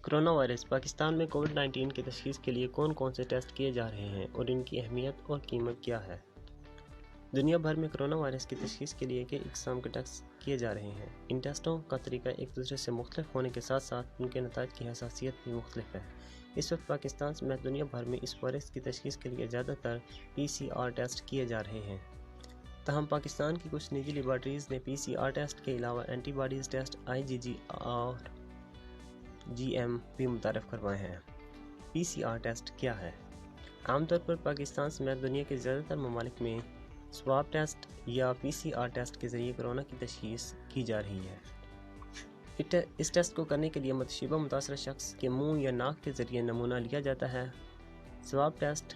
Corona virus Pakistan میں COVID-19 کی تشخیص کے لیے کون کون سے ٹیسٹ کیے جا رہے ہیں اور ان کی اہمیت اور قیمت کیا ہے؟ دنیا بھر میں کرونا وائرس کی تشخیص کے لیے کئی اقسام کے ٹیسٹ کیے جا رہے ہیں۔ ان ٹیسٹوں کا طریقہ ایک دوسرے سے مختلف ہونے کے ساتھ ساتھ ان کے نتائج کی حساسیت بھی مختلف ہے۔ اس وقت پاکستان سمیت دنیا بھر میں اس وائرس کی تشخیص کے لیے زیادہ تر PCR ٹیسٹ کیے جا رہے ہیں۔ تاہم پاکستان کی کچھ نجی لیبارٹریز نے PCR ٹیسٹ کے علاوہ اینٹی باڈیز ٹیسٹ IgG اور GM بھی متعارف کروائے ہیں۔ PCR ٹیسٹ کیا ہے؟ عام طور پر پاکستان سمیت دنیا کے زیادہ تر ممالک میں سواب ٹیسٹ یا PCR ٹیسٹ کے ذریعے کرونا کی تشخیص کی جا رہی ہے۔ اس ٹیسٹ کو کرنے کے لیے متشابہ متاثرہ شخص کے منہ یا ناک کے ذریعے نمونہ لیا جاتا ہے۔ سواب ٹیسٹ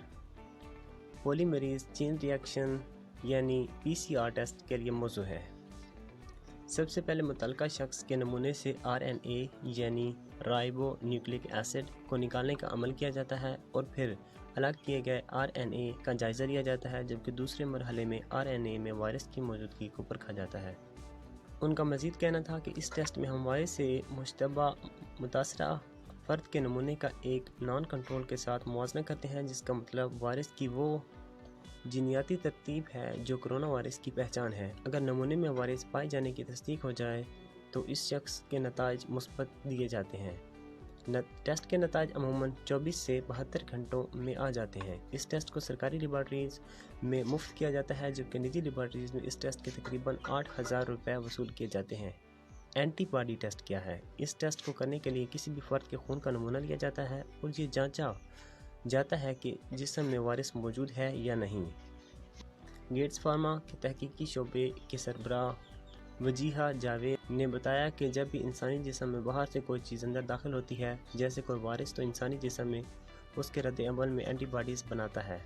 پولیمریز چین ری ایکشن یعنی PCR ٹیسٹ کے لیے موزوں ہے۔ سب سے پہلے متعلقہ شخص کے نمونے سے RNA یعنی رائبو نیوکلک ایسڈ کو نکالنے کا عمل کیا جاتا ہے اور پھر الگ کیے گئے RNA کا جائزہ لیا جاتا ہے، جبکہ دوسرے مرحلے میں RNA میں وائرس کی موجودگی کو پرکھا جاتا ہے۔ ان کا مزید کہنا تھا کہ اس ٹیسٹ میں ہم وائرس سے مشتبہ متاثرہ فرد کے نمونے کا ایک نان کنٹرول کے ساتھ موازنہ کرتے ہیں، جس کا مطلب وائرس کی وہ جینیاتی ترتیب ہے جو کرونا وائرس کی پہچان ہے۔ اگر نمونے میں وائرس پائے جانے کی تصدیق ہو جائے تو اس شخص کے نتائج مثبت دیے جاتے ہیں۔ ٹیسٹ کے نتائج عموماً 24 سے 72 گھنٹوں میں آ جاتے ہیں۔ اس ٹیسٹ کو سرکاری لیبارٹریز میں مفت کیا جاتا ہے، جبکہ نجی لیبارٹریز میں اس ٹیسٹ کے تقریباً 8,000 روپے وصول کیے جاتے ہیں۔ اینٹی باڈی ٹیسٹ کیا ہے؟ اس ٹیسٹ کو کرنے کے لیے کسی بھی فرد کے خون کا نمونہ لیا جاتا ہے اور یہ جانچا جاتا ہے کہ جسم میں وائرس موجود ہے یا نہیں۔ گیٹس فارما کے تحقیقی شعبے کے سربراہ وجیہہ جاوید نے بتایا کہ جب بھی انسانی جسم میں باہر سے کوئی چیز اندر داخل ہوتی ہے، جیسے کوئی وائرس، تو انسانی جسم میں اس کے رد عمل میں اینٹی باڈیز بناتا ہے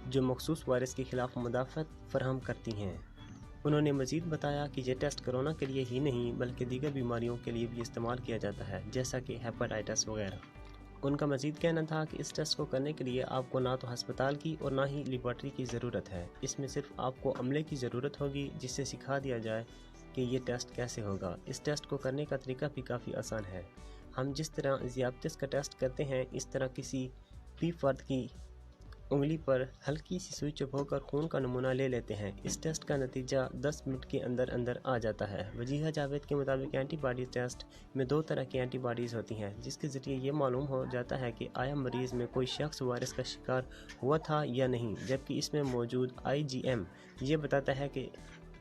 جو مخصوص وائرس کے خلاف مدافعت فراہم کرتی ہیں۔ انہوں نے مزید بتایا کہ یہ ٹیسٹ کرونا کے لیے ہی نہیں بلکہ دیگر بیماریوں کے لیے بھی استعمال کیا جاتا ہے، جیسا کہ ہیپاٹائٹس وغیرہ۔ ان کا مزید کہنا تھا کہ اس ٹیسٹ کو کرنے کے لیے آپ کو نہ تو ہسپتال کی اور نہ ہی لیبارٹری کی ضرورت ہے۔ اس میں صرف آپ کو عملے کی ضرورت ہوگی جس سے سکھا دیا جائے کہ یہ ٹیسٹ کیسے ہوگا۔ اس ٹیسٹ کو کرنے کا طریقہ بھی کافی آسان ہے۔ ہم جس طرح ذیابیطس کا ٹیسٹ کرتے ہیں، اس طرح کسی بھی فرد کی انگلی پر ہلکی سی سوئی چبھو کر خون کا نمونہ لے لیتے ہیں۔ اس ٹیسٹ کا نتیجہ 10 منٹ کے اندر اندر آ جاتا ہے۔ وجیہہ جاوید کے مطابق اینٹی باڈیز ٹیسٹ میں 2 طرح کی اینٹی باڈیز ہوتی ہیں، جس کے ذریعے یہ معلوم ہو جاتا ہے کہ آیا مریض میں کوئی شخص وائرس کا شکار ہوا تھا یا نہیں، جبکہ اس میں موجود IgM یہ بتاتا ہے کہ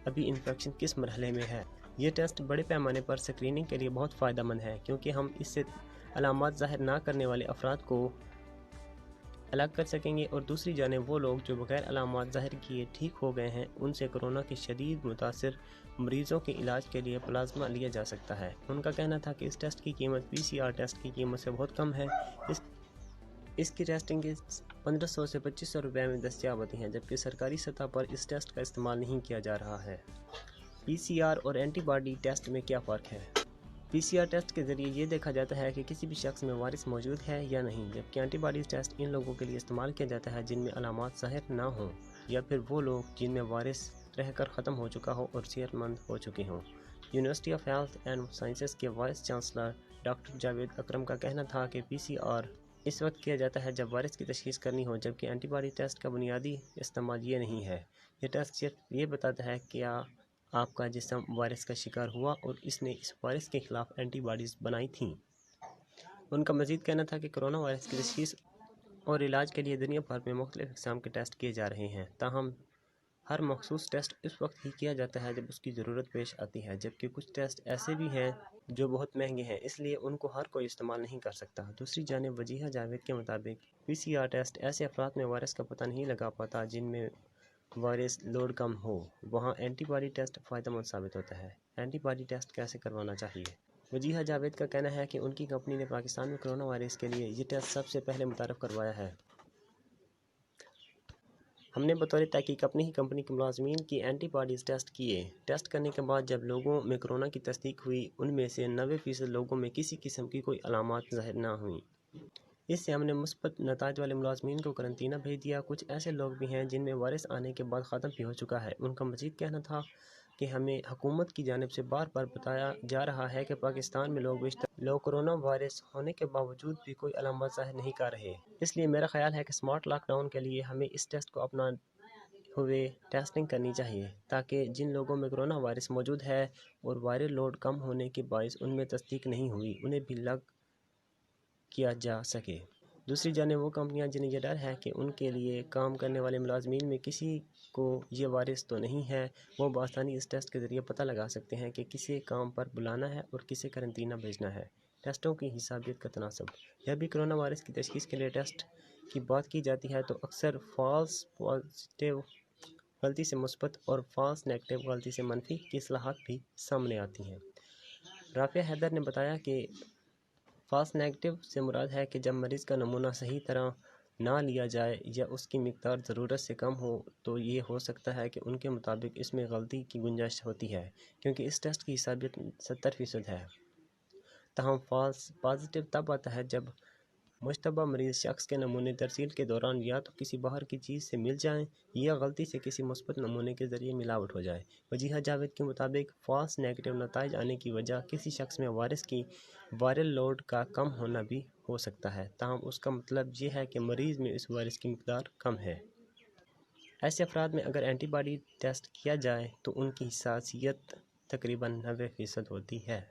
ابھی انفیکشن کس مرحلے میں ہے۔ یہ ٹیسٹ بڑے پیمانے پر اسکریننگ کے لیے بہت فائدہ مند ہے، کیونکہ ہم اس سے علامات ظاہر نہ کرنے والے افراد کو الگ کر سکیں گے اور دوسری جانب وہ لوگ جو بغیر علامات ظاہر کیے ٹھیک ہو گئے ہیں، ان سے کورونا کے شدید متاثر مریضوں کے علاج کے لیے پلازما لیا جا سکتا ہے۔ ان کا کہنا تھا کہ اس ٹیسٹ کی قیمت PCR ٹیسٹ کی قیمت سے بہت کم ہے۔ اس کی ٹیسٹنگ 1500 سے 2500 روپے میں دستیاب ہوتی ہیں، جبکہ سرکاری سطح پر اس ٹیسٹ کا استعمال نہیں کیا جا رہا ہے۔ PCR اور اینٹی باڈی ٹیسٹ میں کیا فرق ہے؟ PCR ٹیسٹ کے ذریعے یہ دیکھا جاتا ہے کہ کسی بھی شخص میں وائرس موجود ہے یا نہیں، جبکہ اینٹی باڈیز ٹیسٹ ان لوگوں کے لیے استعمال کیا جاتا ہے جن میں علامات ظاہر نہ ہوں یا پھر وہ لوگ جن میں وائرس رہ کر ختم ہو چکا ہو اور صحت مند ہو چکے ہوں۔ University of health and sciences کے وائس چانسلر ڈاکٹر جاوید اکرم کا کہنا تھا کہ PCR اس وقت کیا جاتا ہے جب وائرس کی تشخیص کرنی ہو، جبکہ اینٹی باڈی ٹیسٹ کا بنیادی استعمال یہ نہیں ہے۔ یہ ٹیسٹ صرف یہ بتاتا ہے کہ کیا آپ کا جسم وائرس کا شکار ہوا اور اس نے اس وائرس کے خلاف اینٹی باڈیز بنائی تھیں۔ ان کا مزید کہنا تھا کہ کرونا وائرس کی تشخیص اور علاج کے لیے دنیا بھر میں مختلف اقسام کے ٹیسٹ کیے جا رہے ہیں، تاہم ہر مخصوص ٹیسٹ اس وقت ہی کیا جاتا ہے جب اس کی ضرورت پیش آتی ہے، جبکہ کچھ ٹیسٹ ایسے بھی ہیں جو بہت مہنگے ہیں، اس لیے ان کو ہر کوئی استعمال نہیں کر سکتا۔ دوسری جانب وجیہہ جاوید کے مطابق PCR ٹیسٹ ایسے افراد میں وائرس کا پتہ نہیں لگا پاتا جن میں وائرس لوڈ کم ہو، وہاں اینٹی باڈی ٹیسٹ فائدہ مند ثابت ہوتا ہے۔ اینٹی باڈی ٹیسٹ کیسے کروانا چاہیے؟ وجیہہ جاوید کا کہنا ہے کہ ان کی کمپنی نے پاکستان میں کرونا وائرس کے لیے یہ ٹیسٹ سب سے پہلے متعارف کروایا ہے۔ ہم نے بطور تحقیق اپنی ہی کمپنی کے ملازمین کی اینٹی باڈیز ٹیسٹ کیے۔ ٹیسٹ کرنے کے بعد جب لوگوں میں کرونا کی تصدیق ہوئی، ان میں سے 90% لوگوں میں کسی قسم کی کوئی علامات ظاہر نہ ہوئیں۔ اس سے ہم نے مثبت نتائج والے ملازمین کو قرنطینہ بھیج دیا۔ کچھ ایسے لوگ بھی ہیں جن میں وائرس آنے کے بعد ختم بھی ہو چکا ہے۔ ان کا مزید کہنا تھا کہ ہمیں حکومت کی جانب سے بار بار بتایا جا رہا ہے کہ پاکستان میں لوگ کرونا وائرس ہونے کے باوجود بھی کوئی علامات ظاہر نہیں کر رہے۔ اس لیے میرا خیال ہے کہ سمارٹ لاک ڈاؤن کے لیے ہمیں اس ٹیسٹ کو اپنا ہوئے ٹیسٹنگ کرنی چاہیے، تاکہ جن لوگوں میں کرونا وائرس موجود ہے اور وائرل لوڈ کم ہونے کے باعث ان میں تصدیق نہیں ہوئی، انہیں بھی کیا جا سکے۔ دوسری جانب وہ کمپنیاں جنہیں یہ ڈر ہے کہ ان کے لیے کام کرنے والے ملازمین میں کسی کو یہ وائرس تو نہیں ہے، وہ بآسانی اس ٹیسٹ کے ذریعے پتہ لگا سکتے ہیں کہ کسے کام پر بلانا ہے اور کسے قرنطینہ بھیجنا ہے۔ ٹیسٹوں کی حسابیت کا تناسب: جب بھی کرونا وائرس کی تشخیص کے لیے ٹیسٹ کی بات کی جاتی ہے تو اکثر فالس پازیٹیو غلطی سے مثبت اور فالس نیگیٹو غلطی سے منفی کی اصطلاحات بھی سامنے آتی ہیں۔ رافعہ حیدر نے بتایا کہ فالس نیگیٹو سے مراد ہے کہ جب مریض کا نمونہ صحیح طرح نہ لیا جائے یا اس کی مقدار ضرورت سے کم ہو تو یہ ہو سکتا ہے کہ ان کے مطابق اس میں غلطی کی گنجائش ہوتی ہے، کیونکہ اس ٹیسٹ کی حسابیت 70% ہے۔ تاہم فالس پازیٹیو تب آتا ہے جب مشتبہ مریض شخص کے نمونے ترسیل کے دوران یا تو کسی باہر کی چیز سے مل جائیں یا غلطی سے کسی مثبت نمونے کے ذریعے ملاوٹ ہو جائے۔ وجیہہ جاوید کے مطابق فالس نیگیٹو نتائج آنے کی وجہ کسی شخص میں وائرس کی وائرل لوڈ کا کم ہونا بھی ہو سکتا ہے، تاہم اس کا مطلب یہ ہے کہ مریض میں اس وائرس کی مقدار کم ہے۔ ایسے افراد میں اگر اینٹی باڈی ٹیسٹ کیا جائے تو ان کی حساسیت تقریباً 90% ہوتی ہے۔